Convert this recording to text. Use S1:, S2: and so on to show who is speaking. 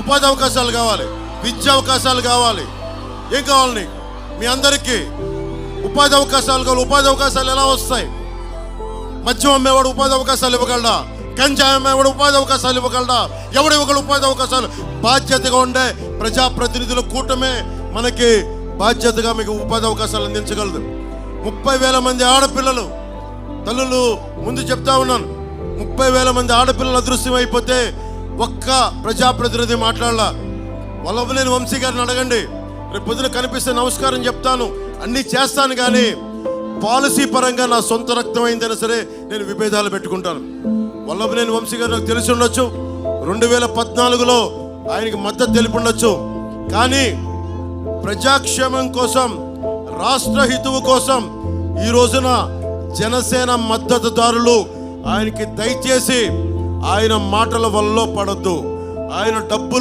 S1: ఉపాధి అవకాశాలు కావాలి, విద్యా అవకాశాలు కావాలి. ఏం కావాలి నీకు? మీ అందరికీ ఉపాధి అవకాశాలు కావాలి. ఉపాధి అవకాశాలు ఎలా వస్తాయి? మద్యం అమ్మేవాడు ఉపాధి అవకాశాలు ఇవ్వగలడా? గంజాయి అమ్మేవాడు ఉపాధి అవకాశాలు ఇవ్వగలడా? ఎవడు ఇవ్వగలడు ఉపాధి అవకాశాలు? బాధ్యతగా ఉండే ప్రజాప్రతినిధుల కూటమే మనకి బాధ్యతగా మీకు ఉపాధి అవకాశాలు అందించగలదు. 30,000 మంది ఆడపిల్లలు, తల్లులు ముందు చెప్తా ఉన్నాను, 30,000 మంది ఆడపిల్లలు అదృశ్యం అయిపోతే ఒక్క ప్రజాప్రతినిధి మాట్లాడాల. వల్లభనేని వంశీ గారిని అడగండి, రేపు పొద్దున కనిపిస్తే నమస్కారం చెప్తాను, అన్నీ చేస్తాను, కానీ పాలసీ పరంగా నా సొంత రక్తం అయిందైనా సరే నేను విభేదాలు పెట్టుకుంటాను. వల్లభనేని వంశీ గారు నాకు తెలిసి ఉండొచ్చు, 2014లో ఆయనకి మద్దతు తెలిపి ఉండొచ్చు, కానీ ప్రజాక్షేమం కోసం, రాష్ట్ర హితువు కోసం ఈ రోజున జనసేన మద్దతుదారులు ఆయనకి దయచేసి ఆయన మాటల వల్ల పడొద్దు. ఆయన డబ్బులు